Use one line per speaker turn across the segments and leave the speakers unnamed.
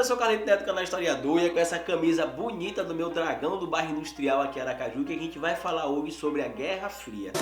sou Carlito Neto, canal Historiador, e é com essa camisa bonita do meu dragão do bairro industrial aqui em Aracaju que a gente vai falar hoje sobre a Guerra Fria.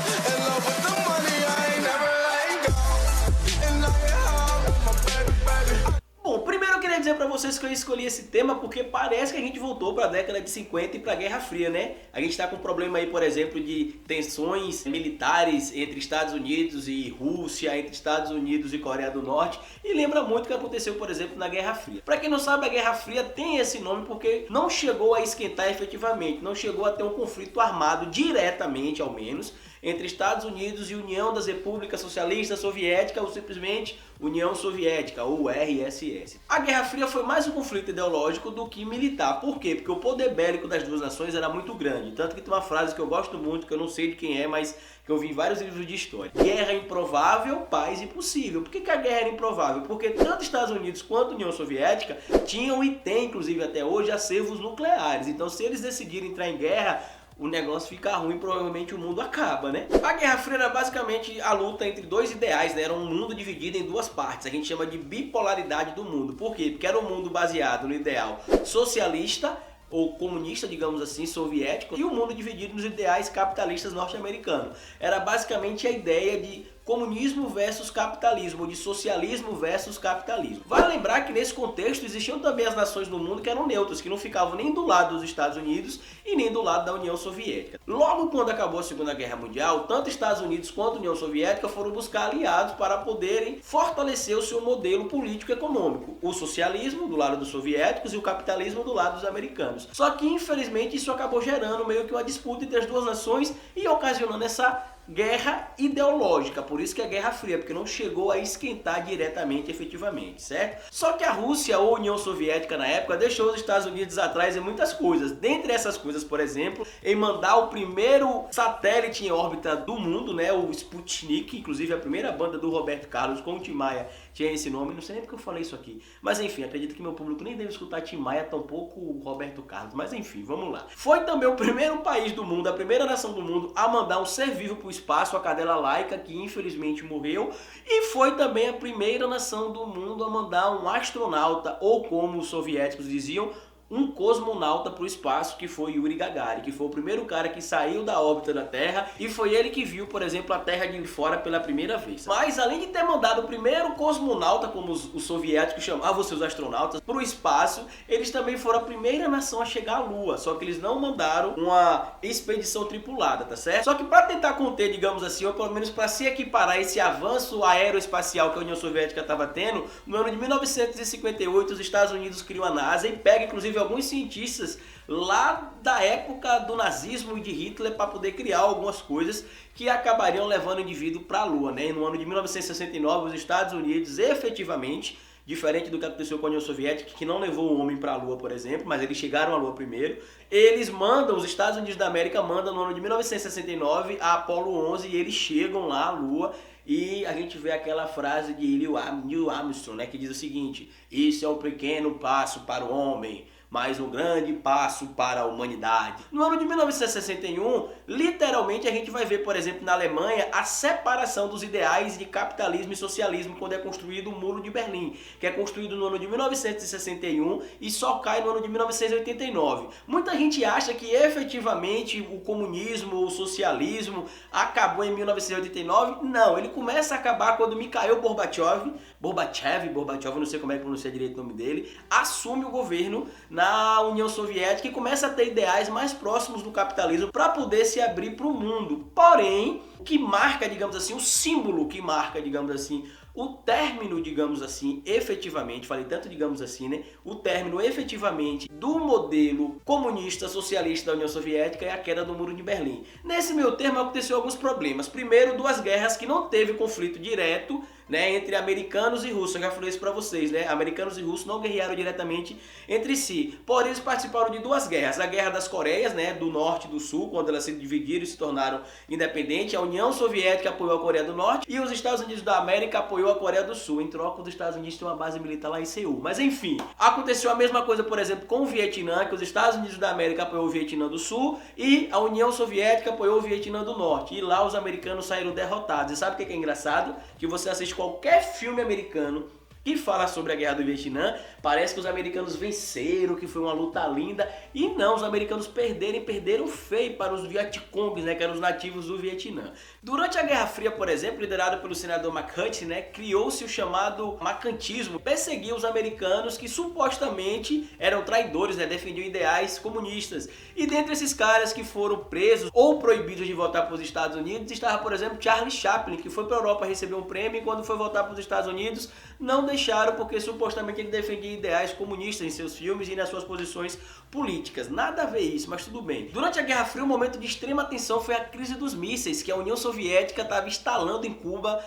Bom, primeiro eu queria dizer pra vocês que eu escolhi esse tema porque parece que a gente voltou pra década de 50 e pra Guerra Fria, né? A gente tá com um problema aí, por exemplo, de tensões militares entre Estados Unidos e Rússia, entre Estados Unidos e Coreia do Norte, e lembra muito o que aconteceu, por exemplo, na Guerra Fria. Pra quem não sabe, a Guerra Fria tem esse nome porque não chegou a esquentar efetivamente, não chegou a ter um conflito armado diretamente, ao menos, entre Estados Unidos e União das Repúblicas Socialistas Soviéticas, ou simplesmente União Soviética, ou URSS. A Guerra Fria foi mais um conflito ideológico do que militar. Por quê? Porque o poder bélico das duas nações era muito grande. Tanto que tem uma frase que eu gosto muito, que eu não sei de quem é, mas que eu vi em vários livros de história. Guerra improvável, paz impossível. Por que a guerra era improvável? Porque tanto Estados Unidos quanto a União Soviética tinham e têm, inclusive até hoje, acervos nucleares. Então, se eles decidirem entrar em guerra, o negócio fica ruim, provavelmente o mundo acaba, né? A Guerra Fria era basicamente a luta entre dois ideais, né? Era um mundo dividido em duas partes, a gente chama de bipolaridade do mundo. Por quê? Porque era um mundo baseado no ideal socialista, ou comunista, digamos assim, soviético, e o mundo dividido nos ideais capitalistas norte-americanos. Era basicamente a ideia de comunismo versus capitalismo, de socialismo versus capitalismo. Vale lembrar que nesse contexto existiam também as nações no mundo que eram neutras, que não ficavam nem do lado dos Estados Unidos e nem do lado da União Soviética. Logo quando acabou a Segunda Guerra Mundial, tanto Estados Unidos quanto a União Soviética foram buscar aliados para poderem fortalecer o seu modelo político e econômico. O socialismo do lado dos soviéticos e o capitalismo do lado dos americanos. Só que infelizmente isso acabou gerando meio que uma disputa entre as duas nações e ocasionando essa guerra ideológica, por isso que é Guerra Fria, porque não chegou a esquentar diretamente, efetivamente, certo? Só que a Rússia ou a União Soviética na época deixou os Estados Unidos atrás em muitas coisas. Dentre essas coisas, por exemplo, em mandar o primeiro satélite em órbita do mundo, né, o Sputnik, inclusive a primeira banda do Roberto Carlos com o Tim Maia tinha esse nome, não sei nem porque eu falei isso aqui. Mas enfim, acredito que meu público nem deve escutar Tim Maia, tampouco o Roberto Carlos, mas enfim, vamos lá. Foi também o primeiro país do mundo, a primeira nação do mundo a mandar um ser vivo para o espaço, a cadela Laika, que infelizmente morreu, e foi também a primeira nação do mundo a mandar um astronauta, ou como os soviéticos diziam, um cosmonauta para o espaço, que foi Yuri Gagarin, que foi o primeiro cara que saiu da órbita da Terra e foi ele que viu, por exemplo, a Terra de fora pela primeira vez. Mas além de ter mandado o primeiro cosmonauta, como os soviéticos chamavam seus astronautas, para o espaço, eles também foram a primeira nação a chegar à Lua, só que eles não mandaram uma expedição tripulada, tá certo? Só que para tentar conter, digamos assim, ou pelo menos para se equiparar esse avanço aeroespacial que a União Soviética estava tendo, no ano de 1958 os Estados Unidos criam a NASA e pega inclusive alguns cientistas lá da época do nazismo e de Hitler para poder criar algumas coisas que acabariam levando o indivíduo para a Lua, né? E no ano de 1969 os Estados Unidos efetivamente, diferente do que aconteceu com a União Soviética, que não levou o homem para a Lua, por exemplo, mas eles chegaram à Lua primeiro, eles mandam, os Estados Unidos da América mandam no ano de 1969 a Apollo 11 e eles chegam lá à Lua. E a gente vê aquela frase de Neil Armstrong, né, que diz o seguinte: isso é um pequeno passo para o homem, mas um grande passo para a humanidade. No ano de 1961, literalmente a gente vai ver, por exemplo, na Alemanha, a separação dos ideais de capitalismo e socialismo quando é construído o Muro de Berlim, que é construído no ano de 1961 e só cai no ano de 1989. Muita gente acha que efetivamente o comunismo, o socialismo acabou em 1989. Não, ele começa a acabar quando Mikhail Gorbachev, eu não sei como é que pronuncia direito o nome dele, assume o governo na União Soviética e começa a ter ideais mais próximos do capitalismo para poder se abrir para o mundo. Porém, o que marca, digamos assim, o símbolo que marca, digamos assim, o término, digamos assim, efetivamente, falei tanto digamos assim, né? O término efetivamente do modelo comunista socialista da União Soviética é a queda do Muro de Berlim. Nesse meio termo aconteceu alguns problemas. Primeiro, duas guerras que não teve conflito direto, né, entre americanos e russos. Eu já falei isso pra vocês, né? Americanos e russos não guerrearam diretamente entre si. Porém, eles participaram de duas guerras. A Guerra das Coreias, né, do Norte e do Sul, quando elas se dividiram e se tornaram independentes. A União Soviética apoiou a Coreia do Norte e os Estados Unidos da América apoiou a Coreia do Sul. Em troca, os Estados Unidos têm uma base militar lá em Seul. Mas enfim, aconteceu a mesma coisa, por exemplo, com o Vietnã, que os Estados Unidos da América apoiou o Vietnã do Sul e a União Soviética apoiou o Vietnã do Norte. E lá os americanos saíram derrotados. E sabe o que é engraçado? Que você assiste qualquer filme americano que fala sobre a Guerra do Vietnã. Parece que os americanos venceram, que foi uma luta linda. E não, os americanos perderam feio para os Vietcongs, né, que eram os nativos do Vietnã. Durante a Guerra Fria, por exemplo, liderado pelo senador McCarthy, né, criou-se o chamado macantismo. Perseguia os americanos que supostamente eram traidores, né, defendiam ideais comunistas. E dentre esses caras que foram presos ou proibidos de voltar para os Estados Unidos, estava, por exemplo, Charlie Chaplin, que foi para a Europa receber um prêmio e quando foi voltar para os Estados Unidos, não deixaram porque supostamente ele defendia ideais comunistas em seus filmes e nas suas posições políticas. Nada a ver isso, mas tudo bem. Durante a Guerra Fria, um momento de extrema tensão foi a crise dos mísseis, que a União Soviética estava instalando em Cuba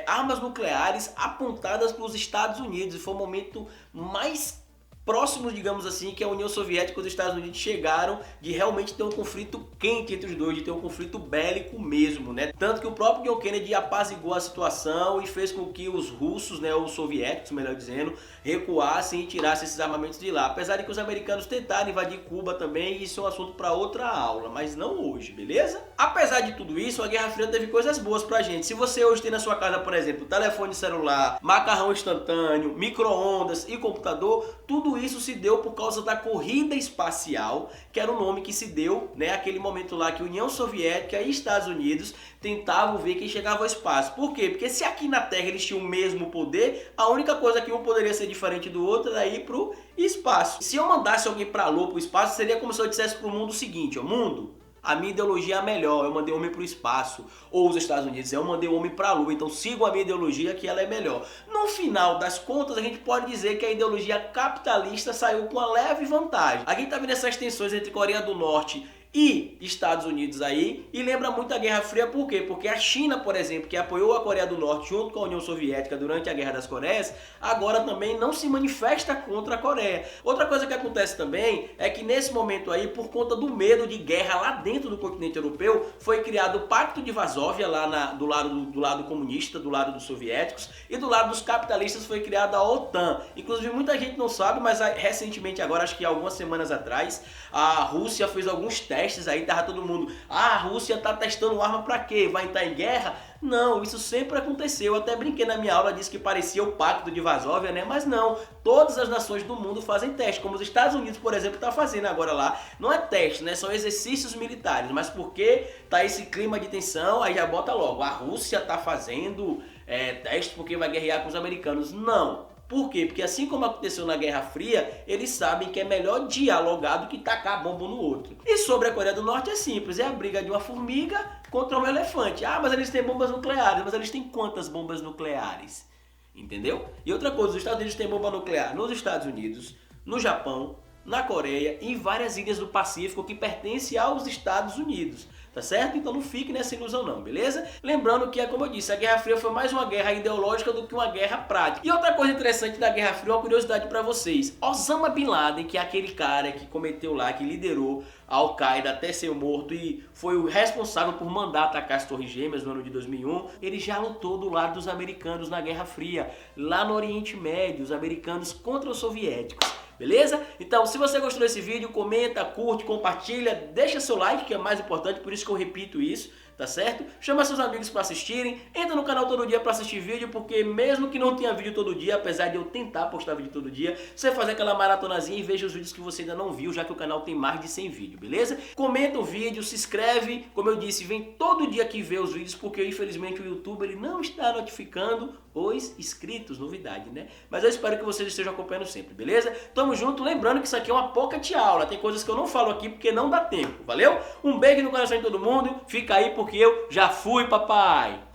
armas nucleares apontadas para os Estados Unidos. E foi o momento mais próximos, digamos assim, que a União Soviética e os Estados Unidos chegaram de realmente ter um conflito quente entre os dois, de ter um conflito bélico mesmo, né? Tanto que o próprio John Kennedy apaziguou a situação e fez com que os russos, né, os soviéticos, melhor dizendo, recuassem e tirassem esses armamentos de lá. Apesar de que os americanos tentaram invadir Cuba também, isso é um assunto para outra aula, mas não hoje, beleza? Apesar de tudo isso, a Guerra Fria teve coisas boas pra gente. Se você hoje tem na sua casa, por exemplo, telefone celular, macarrão instantâneo, micro-ondas e computador, tudo isso se deu por causa da corrida espacial, que era o nome que se deu, né, aquele momento lá que a União Soviética e Estados Unidos tentavam ver quem chegava ao espaço. Por quê? Porque se aqui na Terra eles tinham o mesmo poder, a única coisa que um poderia ser diferente do outro era ir pro espaço. Se eu mandasse alguém pra Lua, pro espaço, seria como se eu dissesse pro mundo o seguinte, ó, mundo, a minha ideologia é a melhor, eu mandei o homem para o espaço. Ou os Estados Unidos, eu mandei o homem para a Lua, então sigam a minha ideologia que ela é melhor. No final das contas, a gente pode dizer que a ideologia capitalista saiu com uma leve vantagem. A gente tá vendo essas tensões entre Coreia do Norte e Estados Unidos aí, e lembra muito a Guerra Fria, por quê? Porque a China, por exemplo, que apoiou a Coreia do Norte junto com a União Soviética durante a Guerra das Coreias, agora também não se manifesta contra a Coreia. Outra coisa que acontece também é que nesse momento aí, por conta do medo de guerra lá dentro do continente europeu, foi criado o Pacto de Varsóvia lá do lado comunista, do lado dos soviéticos, e do lado dos capitalistas foi criada a OTAN. Inclusive muita gente não sabe, mas recentemente agora, acho que algumas semanas atrás, a Rússia fez alguns testes aí, tava todo mundo, a Rússia tá testando arma pra quê? Vai entrar em guerra? Não, isso sempre aconteceu. Eu até brinquei na minha aula, disse que parecia o Pacto de Varsóvia, né? Mas não, todas as nações do mundo fazem teste, como os Estados Unidos, por exemplo, tá fazendo agora lá. Não é teste, né? São exercícios militares, mas porque tá esse clima de tensão, aí já bota logo, a Rússia tá fazendo teste porque vai guerrear com os americanos. Não. Por quê? Porque assim como aconteceu na Guerra Fria, eles sabem que é melhor dialogar do que tacar bomba no outro. E sobre a Coreia do Norte é simples, é a briga de uma formiga contra um elefante. Ah, mas eles têm bombas nucleares, mas eles têm quantas bombas nucleares? Entendeu? E outra coisa, os Estados Unidos têm bomba nuclear nos Estados Unidos, no Japão, na Coreia e em várias ilhas do Pacífico que pertencem aos Estados Unidos. Tá certo? Então não fique nessa ilusão não, beleza? Lembrando que, como eu disse, a Guerra Fria foi mais uma guerra ideológica do que uma guerra prática. E outra coisa interessante da Guerra Fria, uma curiosidade pra vocês. Osama Bin Laden, que é aquele cara que cometeu lá, que liderou a Al-Qaeda até ser morto e foi o responsável por mandar atacar as Torres Gêmeas no ano de 2001, ele já lutou do lado dos americanos na Guerra Fria, lá no Oriente Médio, os americanos contra os soviéticos. Beleza? Então, se você gostou desse vídeo, comenta, curte, compartilha, deixa seu like, que é mais importante, por isso que eu repito isso, tá certo? Chama seus amigos para assistirem, entra no canal todo dia para assistir vídeo, porque mesmo que não tenha vídeo todo dia, apesar de eu tentar postar vídeo todo dia, você faz aquela maratonazinha e veja os vídeos que você ainda não viu, já que o canal tem mais de 100 vídeos, beleza? Comenta o vídeo, se inscreve, como eu disse, vem todo dia aqui ver os vídeos, porque infelizmente o YouTube ele não está notificando os inscritos, novidade, né? Mas eu espero que vocês estejam acompanhando sempre, beleza? Tamo junto, lembrando que isso aqui é uma pocket aula, tem coisas que eu não falo aqui porque não dá tempo, valeu? Um beijo no coração de todo mundo, fica aí porque eu já fui, papai!